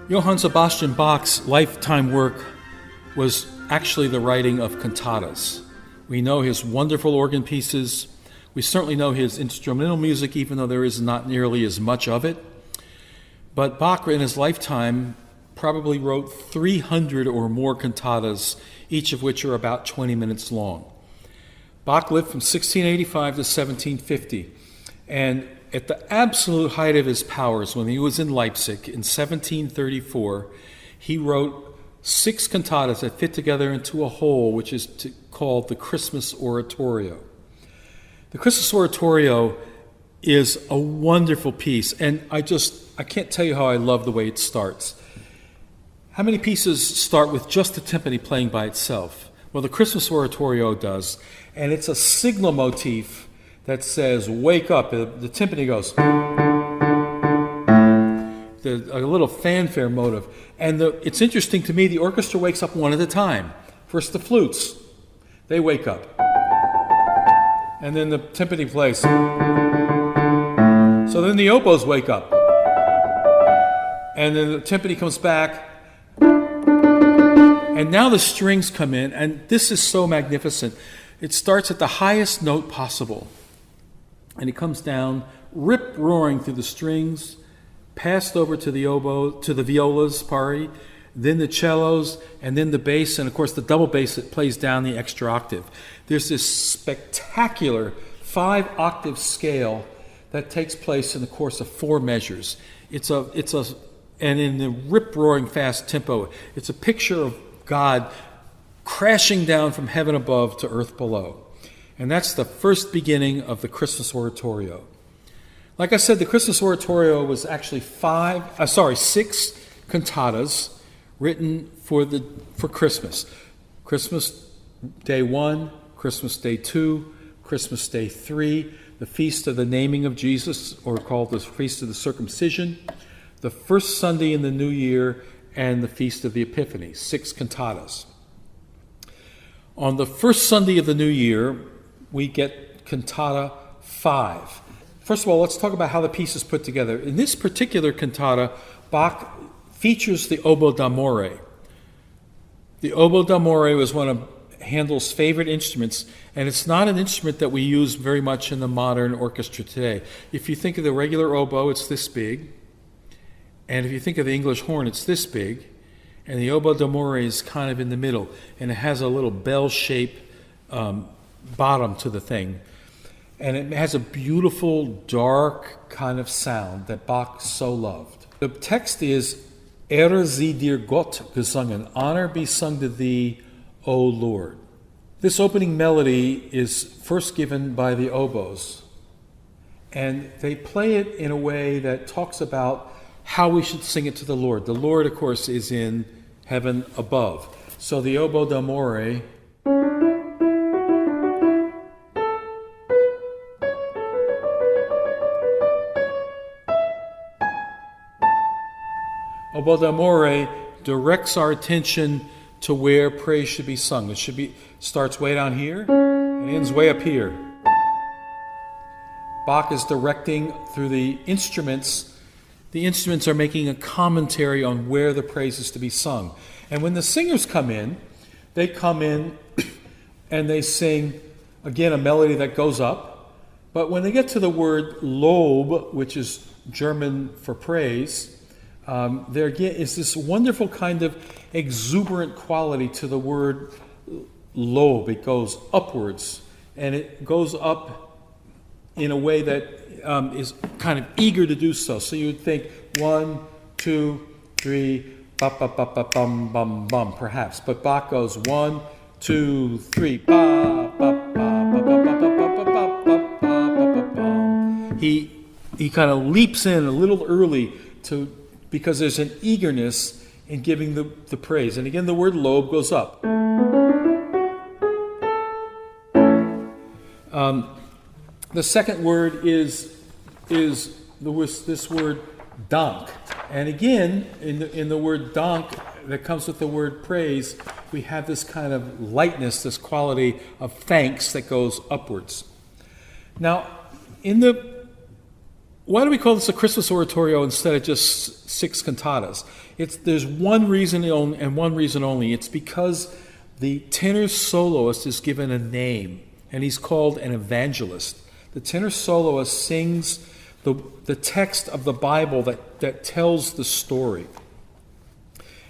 Johann Sebastian Bach's lifetime work was actually the writing of cantatas. We know his wonderful organ pieces. We certainly know his instrumental music, even though there is not nearly as much of it. But Bach, in his lifetime, probably wrote 300 or more cantatas, each of which are about 20 minutes long. Bach lived from 1685 to 1750, and at the absolute height of his powers, when he was in Leipzig in 1734, he wrote 6 cantatas that fit together into a whole, which is called the Christmas Oratorio. The Christmas Oratorio is a wonderful piece, and I can't tell you how I love the way it starts. How many pieces start with just the timpani playing by itself? Well, the Christmas Oratorio does, and it's a signal motif that says, wake up. The timpani goes, a little fanfare motive. And it's interesting to me, the orchestra wakes up one at a time. First the flutes, they wake up. And then the timpani plays. So then the oboes wake up. And then the timpani comes back. And now the strings come in, and this is so magnificent. It starts at the highest note possible. And it comes down, rip-roaring through the strings, passed over to the violas, then the cellos, and then the bass, and of course the double bass that plays down the extra octave. There's this spectacular 5-octave scale that takes place in the course of 4 measures. And in the rip-roaring fast tempo, it's a picture of God crashing down from heaven above to earth below. And that's the first beginning of the Christmas Oratorio. Like I said, the Christmas Oratorio was actually 6 cantatas written for Christmas. Christmas Day 1, Christmas Day 2, Christmas Day 3, the Feast of the Naming of Jesus, or called the Feast of the Circumcision, the first Sunday in the New Year, and the Feast of the Epiphany, 6 cantatas. On the first Sunday of the New Year, we get cantata 5. First of all, let's talk about how the piece is put together. In this particular cantata, Bach features the oboe d'amore. The oboe d'amore was one of Handel's favorite instruments, and it's not an instrument that we use very much in the modern orchestra today. If you think of the regular oboe, it's this big, and if you think of the English horn, it's this big, and the oboe d'amore is kind of in the middle, and it has a little bell-shaped bottom to the thing. And it has a beautiful, dark kind of sound that Bach so loved. The text is, Ehre sei dir Gott gesungen, honor be sung to thee, O Lord. This opening melody is first given by the oboes, and they play it in a way that talks about how we should sing it to the Lord. The Lord, of course, is in heaven above. So the oboe d'amore directs our attention to where praise should be sung. It starts way down here and ends way up here. Bach is directing through the instruments. The instruments are making a commentary on where the praise is to be sung. And when the singers come in, they come in and they sing, again, a melody that goes up. But when they get to the word Lob, which is German for praise, there again is this wonderful kind of exuberant quality to the word Lob. It goes upwards, and it goes up in a way that is kind of eager to do so. So you would think 1, 2, 3, ba ba ba ba bum bum bum, perhaps. But Bach goes 1, 2, 3, ba ba ba ba ba ba ba ba ba ba ba ba. He kind of leaps in a little early because there's an eagerness in giving the praise. And again, the word Lob goes up. The second word is this word Dank. And again, in the word Dank, that comes with the word praise, we have this kind of lightness, this quality of thanks that goes upwards. Now, why do we call this a Christmas Oratorio instead of just 6 cantatas? There's one reason and one reason only. It's because the tenor soloist is given a name, and he's called an evangelist. The tenor soloist sings the text of the Bible that tells the story.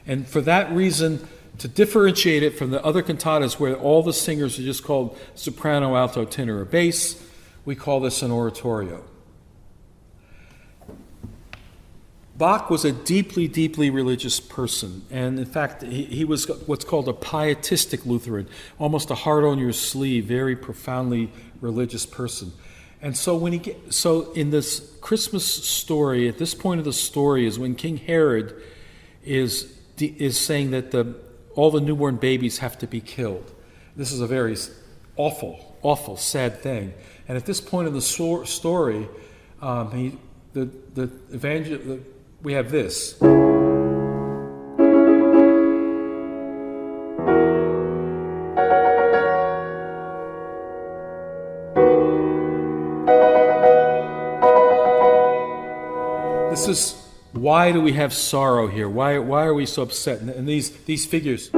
And for that reason, to differentiate it from the other cantatas where all the singers are just called soprano, alto, tenor, or bass, we call this an oratorio. Bach was a deeply, deeply religious person, and in fact, he was what's called a pietistic Lutheran, almost a heart on your sleeve, very profoundly religious person. And so in this Christmas story, at this point of the story, is when King Herod is saying that all the newborn babies have to be killed. This is a very awful, awful, sad thing. And at this point in the story, we have this. This is, why do we have sorrow here? Why are we so upset? And these figures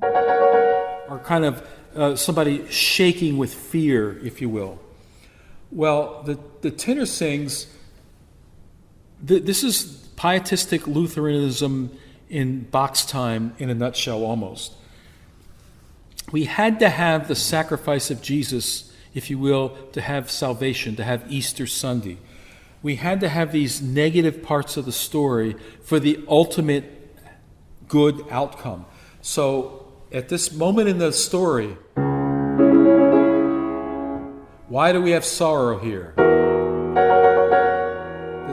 are kind of somebody shaking with fear, if you will. Well, the tenor sings. This is pietistic Lutheranism in Bach's time in a nutshell almost. We had to have the sacrifice of Jesus, if you will, to have salvation, to have Easter Sunday. We had to have these negative parts of the story for the ultimate good outcome. So at this moment in the story, why do we have sorrow here?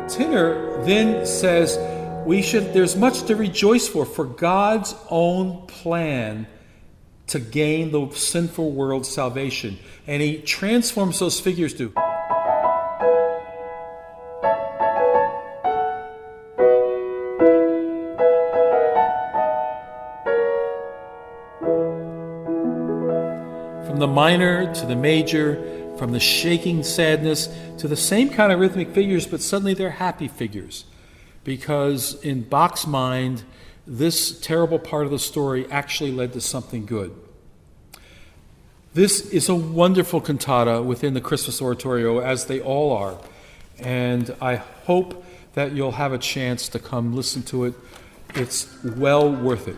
Tenor then says there's much to rejoice for God's own plan to gain the sinful world's salvation. And he transforms those figures to from the minor to the major, from the shaking sadness to the same kind of rhythmic figures, but suddenly they're happy figures. Because in Bach's mind, this terrible part of the story actually led to something good. This is a wonderful cantata within the Christmas Oratorio, as they all are. And I hope that you'll have a chance to come listen to it. It's well worth it.